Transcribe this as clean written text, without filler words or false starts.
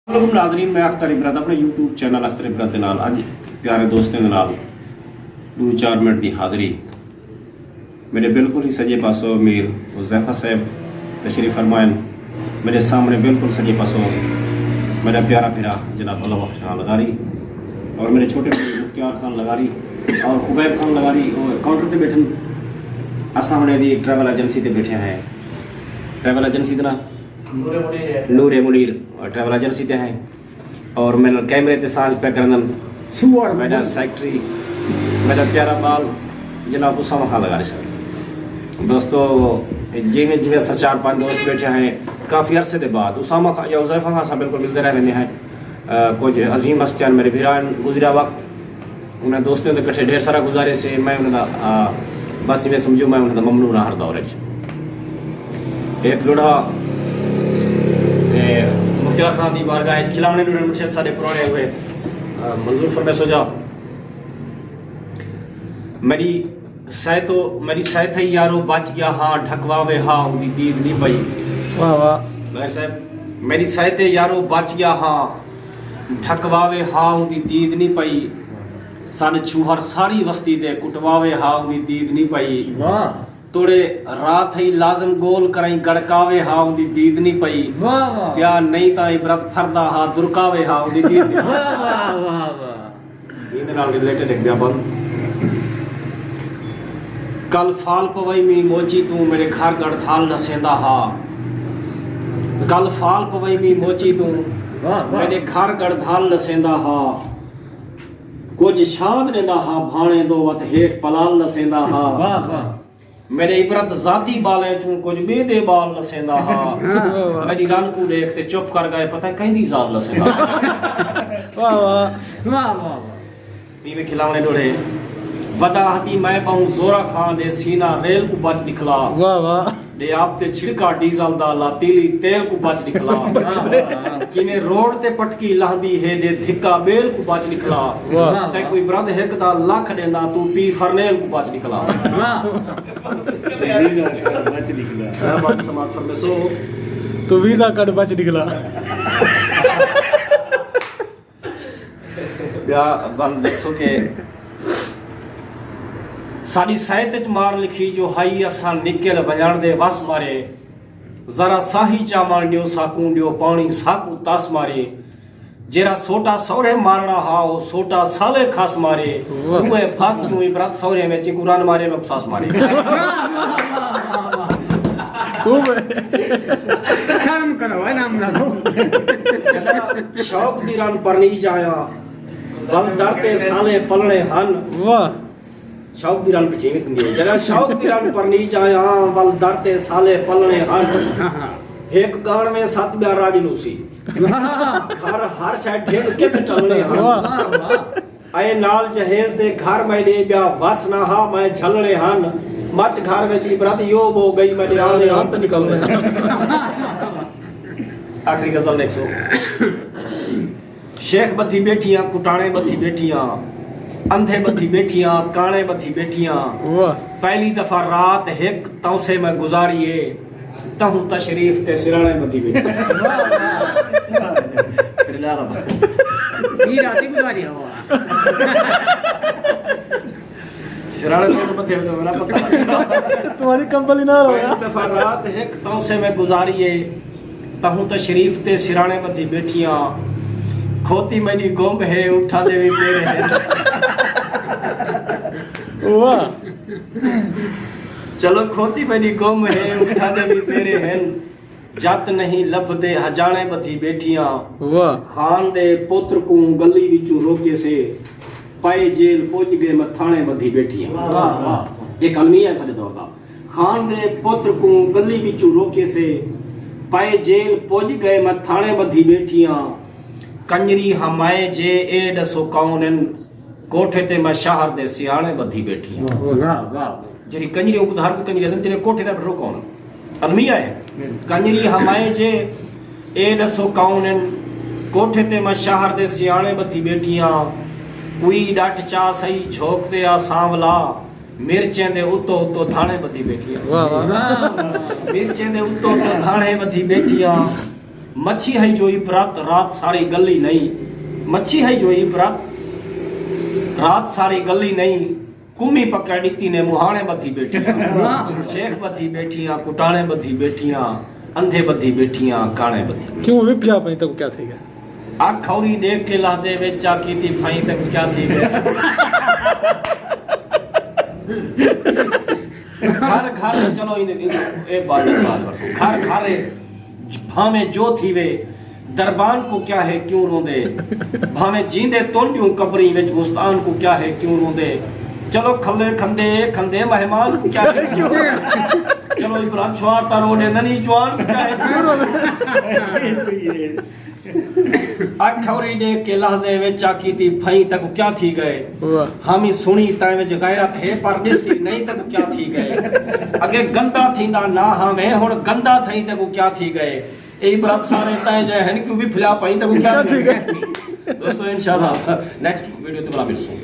वालेकुम नाज़रीन, मैं अख्तर इमरान अपने यूट्यूब चैनल अख्तर इमरान के नाल अज प्यारे दोस्तों के नाल 2-4 मिनट की हाज़री। मेरे बिल्कुल ही सजे पासों मीर हुज़ैफा साहब तशरीफ़ फरमाएं। मेरे सामने बिल्कुल सजे पासों मेरा प्यारा फिरा जनाब अल्लाह बख्श खान लगारी और मेरे छोटे मुख्तियार खान लगारी और खुबैब खान लगारी और काउंटर पर बैठन असा हमने दी ट्रैवल एजेंसी से बैठे हैं। ट्रैवल एजेंसी का नाम नूरे मुनीर ट्रैवल एजेंसी ते हैं और मैंने कैमरे ते सांझ पे करन सुवर मेरा सेक्रेटरी मेरा प्यारा बाल जनाब उसामा खान लगा रहे सर। दोस्तों जिमें जिमें 4-5 दोस्त बैठे हैं काफ़ी अरसे के बाद उसामा खान या हुज़ैफा खान साहब बिल्कुल मिलते रहने हैं। कुछ अजीम हस्तियान मेरे भिरान गुजरा वक्त उन्हें दोस्तों के कट्ठे ढेर सारा गुजारे से मैं उन्हें बस इवें समझो मैं उन्हें ममनू रहा हर दौर एक लुढ़ा मुख्तियार खान की बारगाह खिलाने मुर्शद साढ़े पुराने हुए मंजूर फरमाए सो जाओ मेरी सह थी यारो बच गया हाँ ढकवावे हाँ उनकी दीद नहीं पई। वाह वाह साहब मेरी सह ते यारो बच गया हाँ ढकवावे हाँ उनकी दीद नहीं पई। सन छूहर सारी वस्ती दे कुटवावे हाँ उनकी दीद नहीं पई। वाह तोड़े रात ही लाजम गोल कराई गड़कावे हाँ उनकी दीद नहीं पई। या नहीं ता इबरत फरदा हाँ दुरकावे हाँ उनकी दीद नहीं। वाह वाह वाह वाह इहदे नाल रिलेटेड एक बयान कल फाल पवई मी मोची तू मेरे घर गड़थाल नसेंदा हा। कल फाल पवई मी मोची तू मेरे घर गड़थाल नसेंदा हा। कुछ शाद नेंदा हा भाणे दो वत हेठ पलाल नसेंदा हा। मेरे इबरत जाती बाले चूं कुछ बेदे बाल नसेंदा हा। मेरी रन को देख ते चुप कर गए पता कहीं जाल नसेंदा। वाह वाह वाह वाह पीवे खिलावने डोड़े वदाहती मैं बहु जोरा खान दे सीना रेल को बच निकला। वाह वाह दे आप ते छिड़का डीजल दा ला तीली तेल को बच निकला। किने रोड ते पटकी लहदी है दे धिक्का बेल को बच निकला। ते कोई ब्रद हेक दा लख देंदा तू पी फरनेल को बच निकला। बच निकला बात समाज पर सो तो वीजा कार्ड बच निकला। या बंद देखो के साड़ी साहित्य मार लिखी जो हाई असा निकल बजाण दे वस मारे। जरा साही चावण ॾियो साकू ॾियो पानी साकू तास मारे। जेरा सोटा सौरे मारना हा वो सोटा साले खास मारे। उहे फस नु इबरत सौरे में चिकुरान मारे में सास मारे। खूब शर्म करो है नाम ना दो शौक दी रन परनी जाया बल डरते साले पलने हन। वाह शौक दी रन पिछे में थी जरा शौक दी रन पर नीच आया बल दरते साले पलने हर। एक गान में 7 ब्याह राजलूसी घर हर साइड ढेर कित टलने हन। आए नाल जहेज दे घर में दे ब्याह बस ना हा मैं झलने हन। मच घर में इबरत यो हो गई मैं आने अंत निकलने। आखिरी गजल देखो शेख बथी बैठियां कुटाणे बथी बैठियां अंधे बथी बैठियां काने बथी बैठियां। पहली दफा रात एक तौसे में गुजारिए तहु तशरीफ ते सिराने बथी बैठी। ये रात गुजारी हो सिराने तो बथे तो मेरा पता तुम्हारी कंपनी ना हो पहली दफा रात एक तौसे में गुजारिए तहु तशरीफ ते सिराने बथी बैठियां। खोती मेरी गुम है उठा दे भी तेरे हैं। वाह चलो खोती मेरी गुम है उठा दे भी तेरे हैं। जत नहीं लब दे हजाने बथी बैठियां। वाह खान दे पुत्र को गली विचू रोके से पाए जेल पहुंच गए मथाने बथी बैठियां। वाह वाह एक अलमिया है सारे दौर का। खान दे पुत्र को गली विचू रोके से पाए जेल पहुंच गए मथाने बथी बैठियां। कंजरी हमाए जे ए दसो कौन कोठे ते मैं शहर दे सियाने बधी बैठी। वाह वाह जेरी कंजरी को धार को कंजरी तेरे कोठे ते बैठो कौन अलमिया है। कंजरी हमाए जे ए दसो कौन कोठे ते मैं शहर दे सियाने बधी बैठियां। कोई डट चा सही झोकते आ सांवला मिर्चें दे उतो उतो थाने बधी बैठियां। वाह वाह मिर्चें दे उतो उतो थाने बधी बैठियां। मच्छी है जो इबरत रात सारी गली नहीं, मच्छी है जो इबरत रात सारी गली नहीं, कुमी पकड़ दी ने मुहाने बधी बैठियां, शेख बधी बैठियां, कुटाने बधी बैठियां, अंधे बधी बैठियां, काने बधी। क्यों विप्या पई तो क्या थी गया? आख खौरी देख के लहजे में चाकी थी फाई तक क्या थी गया। घर घर चलो एक बात घर घर भावे जो थी वे दरबान को क्या है क्यों रोंदे, भावे जींदे तोंडियों कबरी विच गुस्तान को क्या है क्यों रोंदे, चलो खले खंदे खंदे मेहमान को क्या है क्यों, चलो इब्राहिम छुआर तारो ने ननी जवान को क्या है क्यों रोंदे। अखौरी देख के लहजे में चाकी थी फई तक क्या थी गए, हम ही सुनी तय में गैरत है पर दिसी नहीं तक क्या थी गए, अगे गंदा थींदा ना हमें हुण गंदा थई तक क्या थी गए, ए इब्राहिम सारे तय जे हन क्यों भी फिला पई तक क्या थी गए। दोस्तों इंशाल्लाह नेक्स्ट वीडियो ते बड़ा मिलसूं।